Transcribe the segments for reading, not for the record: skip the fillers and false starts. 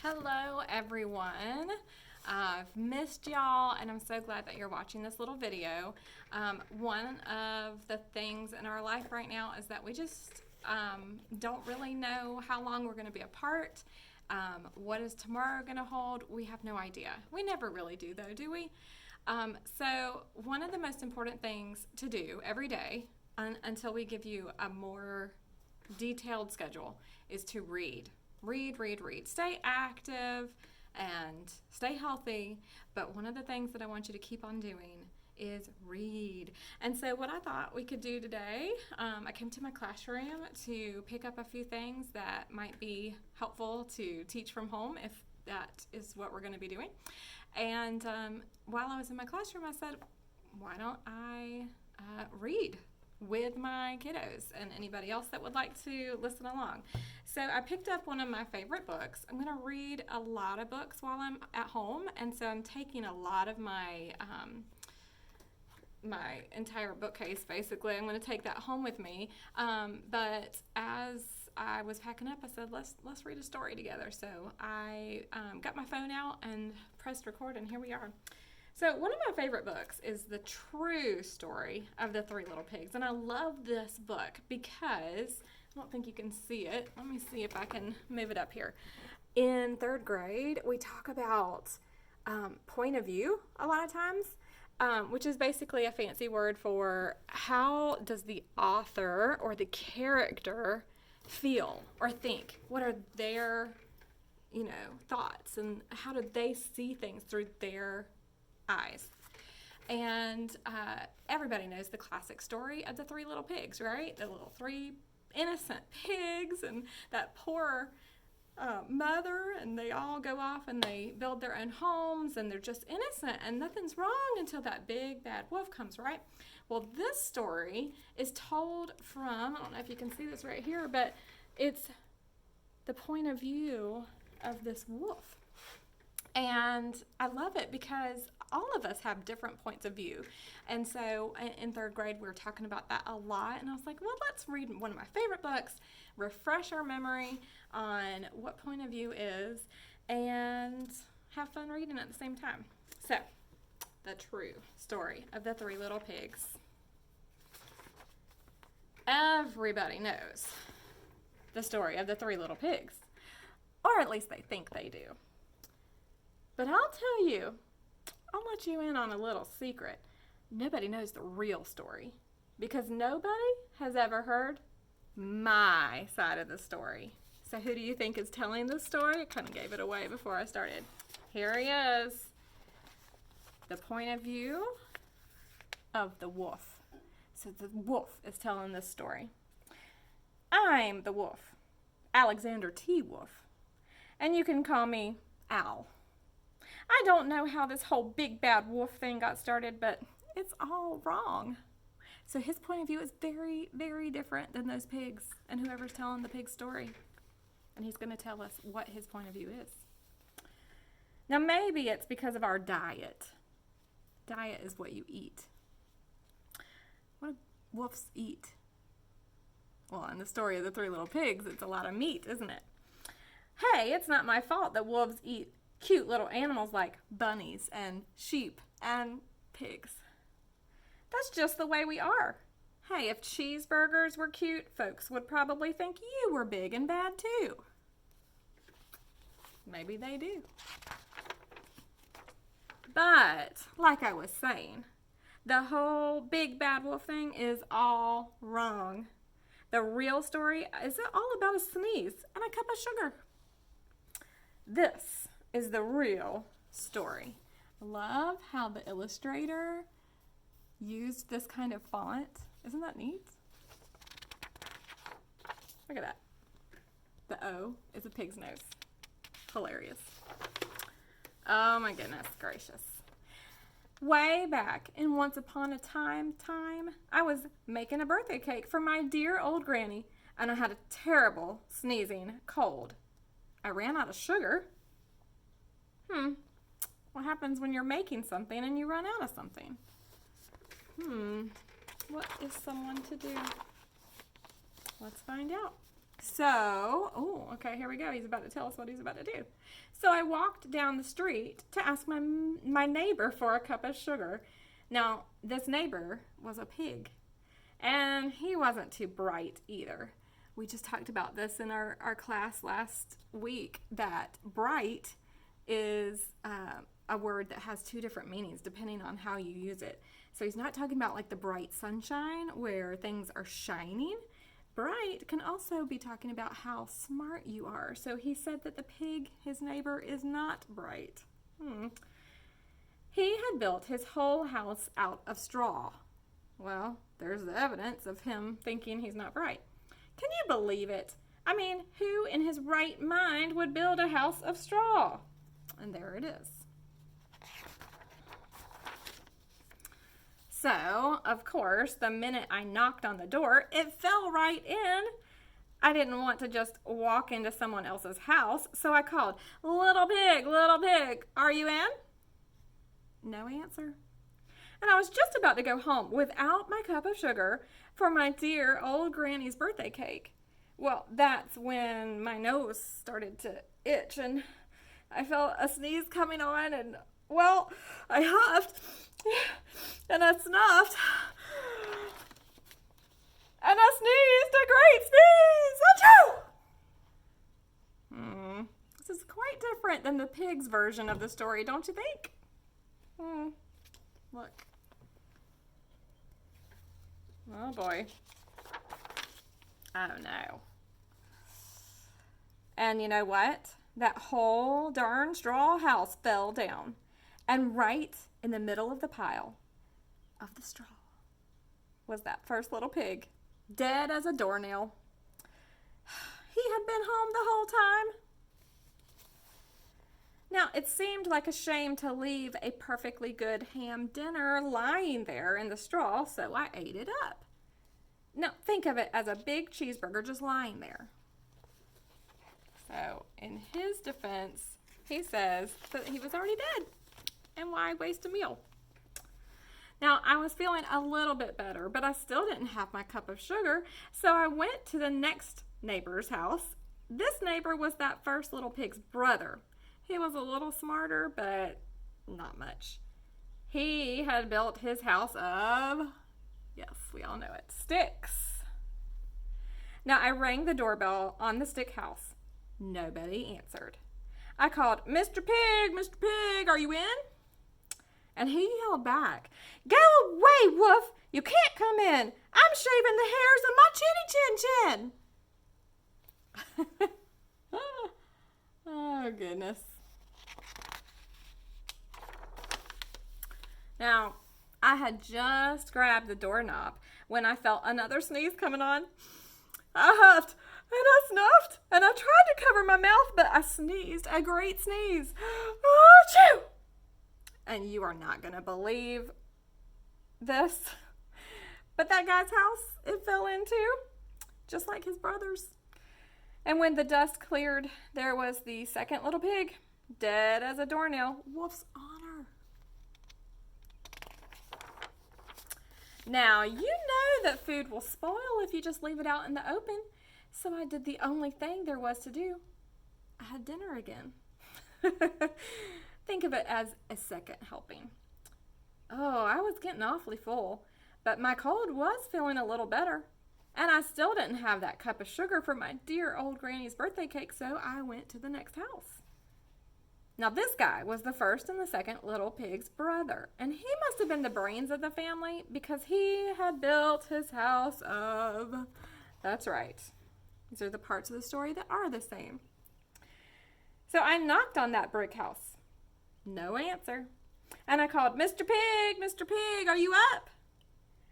Hello everyone. I've missed y'all and I'm so glad that you're watching this little video. One of the things in our life right now is that we just don't really know how long we're going to be apart. What is tomorrow going to hold? We have no idea. We never really do though, do we? So one of the most important things to do every day until we give you a more detailed schedule is to read. Read. Stay active and stay healthy. But one of the things that I want you to keep on doing is read. And so what I thought we could do today, I came to my classroom to pick up a few things that might be helpful to teach from home if that is what we're going to be doing. And while I was in my classroom, I said, why don't I read with my kiddos and anybody else that would like to listen along. So I picked up one of my favorite books. I'm going to read a lot of books while I'm at home, and so I'm taking a lot of my my entire bookcase, basically. I'm going to take that home with me. But as I was packing up, I said, let's read a story together. So I got my phone out and pressed record, and here we are. So one of my favorite books is The True Story of the Three Little Pigs. And I love this book because, I don't think you can see it. Let me see if I can move it up here. In third grade, we talk about point of view a lot of times, which is basically a fancy word for how does the author or the character feel or think? What are their, thoughts, and how do they see things through their eyes? And everybody knows the classic story of the three little pigs, right? The little three innocent pigs and that poor mother, and they all go off and they build their own homes, and they're just innocent and nothing's wrong until that big bad wolf comes, right? Well, this story is told from, I don't know if you can see this right here, but it's the point of view of this wolf. And I love it because all of us have different points of view. And so in third grade, we were talking about that a lot. And I was like, well, let's read one of my favorite books, refresh our memory on what point of view is, and have fun reading at the same time. So, The True Story of the Three Little Pigs. Everybody knows the story of the three little pigs, or at least they think they do. But I'll tell you, I'll let you in on a little secret. Nobody knows the real story because nobody has ever heard my side of the story. So who do you think is telling this story? I kind of gave it away before I started. Here he is. The point of view of the wolf. So the wolf is telling this story. I'm the wolf, Alexander T. Wolf, and you can call me Al. I don't know how this whole big bad wolf thing got started, but it's all wrong. So his point of view is very, very different than those pigs and whoever's telling the pig story. And he's going to tell us what his point of view is. Now maybe it's because of our diet. Diet is what you eat. What do wolves eat? Well, in the story of the three little pigs, it's a lot of meat, isn't it? Hey, it's not my fault that wolves eat cute little animals like bunnies and sheep and pigs. That's just the way we are. Hey, if cheeseburgers were cute, folks would probably think you were big and bad too. Maybe they do. But, like I was saying, the whole big bad wolf thing is all wrong. The real story is all about a sneeze and a cup of sugar. This is the real story. I love how the illustrator used this kind of font. Isn't that neat? Look at that. The O is a pig's nose. Hilarious. Oh my goodness gracious. Way back in Once Upon a Time, I was making a birthday cake for my dear old granny, and I had a terrible sneezing cold. I ran out of sugar. What happens when you're making something and you run out of something? What is someone to do? Let's find out. So, oh, okay, here we go. He's about to tell us what he's about to do. So I walked down the street to ask my neighbor for a cup of sugar. Now, this neighbor was a pig, and he wasn't too bright either. We just talked about this in our class last week, that bright is a word that has two different meanings depending on how you use it. So he's not talking about like the bright sunshine where things are shining. Bright can also be talking about how smart you are. So he said that the pig, his neighbor, is not bright. He had built his whole house out of straw. Well, there's the evidence of him thinking he's not bright. Can you believe it? I mean, who in his right mind would build a house of straw? And there it is. So, of course, the minute I knocked on the door, it fell right in. I didn't want to just walk into someone else's house, so I called, little pig, are you in? No answer. And I was just about to go home without my cup of sugar for my dear old granny's birthday cake. Well, that's when my nose started to itch, and I felt a sneeze coming on, and, well, I huffed, and I snuffed, and I sneezed a great sneeze. Achoo! This is quite different than the pig's version of the story, don't you think? Look. Oh, boy. Oh, no. And you know what? That whole darn straw house fell down. And right in the middle of the pile of the straw was that first little pig, dead as a doornail. He had been home the whole time. Now, it seemed like a shame to leave a perfectly good ham dinner lying there in the straw, so I ate it up. Now, think of it as a big cheeseburger just lying there. So, in his defense, he says that he was already dead, and why waste a meal? Now, I was feeling a little bit better, but I still didn't have my cup of sugar, so I went to the next neighbor's house. This neighbor was that first little pig's brother. He was a little smarter, but not much. He had built his house of, yes, we all know it, sticks. Now, I rang the doorbell on the stick house. Nobody answered. I called, Mr. Pig, are you in? And he yelled back, go away, Wolf, you can't come in. I'm shaving the hairs of my chinny chin chin. Oh, goodness. Now, I had just grabbed the doorknob when I felt another sneeze coming on. I huffed and I snuffed and I tried to cover my mouth, but I sneezed a great sneeze. Achoo! And you are not going to believe this, but that guy's house, it fell into, just like his brother's. And when the dust cleared, there was the second little pig, dead as a doornail. Wolf's honor. Now, you know that food will spoil if you just leave it out in the open. So I did the only thing there was to do. I had dinner again. Think of it as a second helping. Oh, I was getting awfully full, but my cold was feeling a little better. And I still didn't have that cup of sugar for my dear old granny's birthday cake, so I went to the next house. Now, this guy was the first and the second little pig's brother, and he must have been the brains of the family because he had built his house of, that's right, these are the parts of the story that are the same. So I knocked on that brick house. No answer. And I called, Mr. Pig, are you up?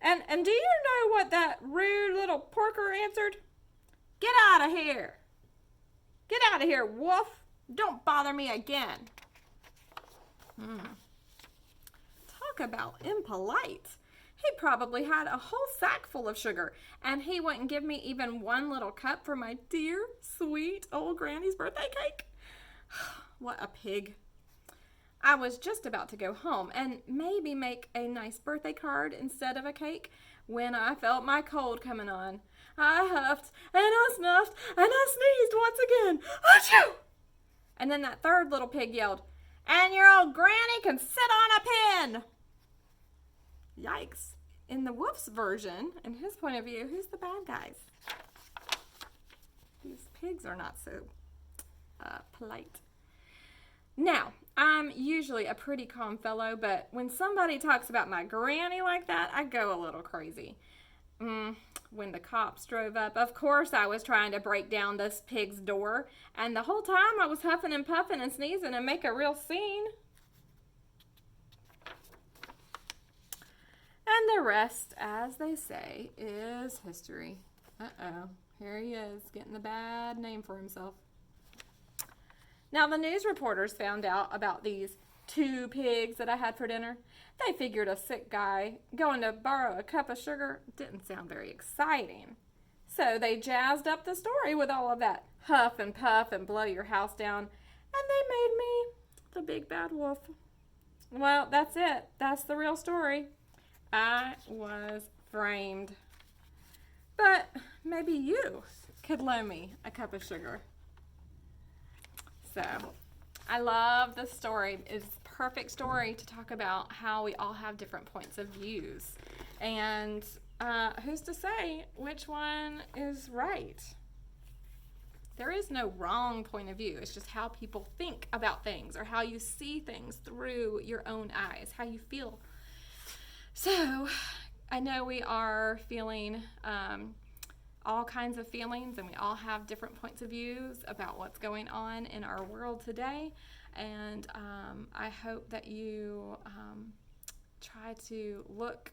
And do you know what that rude little porker answered? Get out of here. Get out of here, Wolf. Don't bother me again. Talk about impolite. He probably had a whole sack full of sugar, and he wouldn't give me even one little cup for my dear, sweet old granny's birthday cake. What a pig. I was just about to go home and maybe make a nice birthday card instead of a cake when I felt my cold coming on. I huffed, and I snuffed, and I sneezed once again. Achoo! And then that third little pig yelled, and your old granny can sit on a pin. Yikes. In the wolf's version, in his point of view, who's the bad guys? These pigs are not so polite. Now, I'm usually a pretty calm fellow, but when somebody talks about my granny like that, I go a little crazy. When the cops drove up, of course I was trying to break down this pig's door, and the whole time I was huffing and puffing and sneezing and make a real scene. And the rest, as they say, is history. Uh-oh, here he is, getting the bad name for himself. Now, the news reporters found out about these 2 pigs that I had for dinner. They figured a sick guy going to borrow a cup of sugar didn't sound very exciting. So they jazzed up the story with all of that huff and puff and blow your house down, and they made me the big bad wolf. Well, that's it. That's the real story. I was framed. But maybe you could loan me a cup of sugar. So, I love this story. It's a perfect story to talk about how we all have different points of views. And who's to say which one is right? There is no wrong point of view. It's just how people think about things or how you see things through your own eyes, how you feel. So, I know we are feeling all kinds of feelings, and we all have different points of views about what's going on in our world today. And I hope that you try to look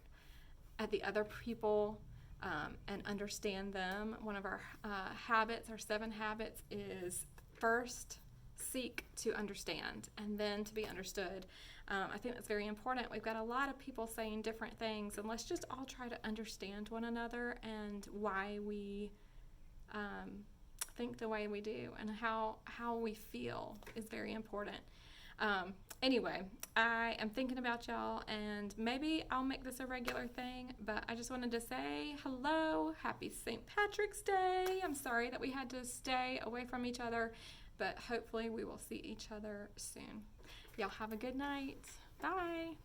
at the other people and understand them. One of our habits, our 7 habits, is first seek to understand and then to be understood. I think that's very important. We've got a lot of people saying different things, and let's just all try to understand one another and why we think the way we do, and how we feel is very important. Anyway, I am thinking about y'all, and maybe I'll make this a regular thing, but I just wanted to say hello, happy St. Patrick's Day. I'm sorry that we had to stay away from each other, but hopefully we will see each other soon. Y'all have a good night. Bye.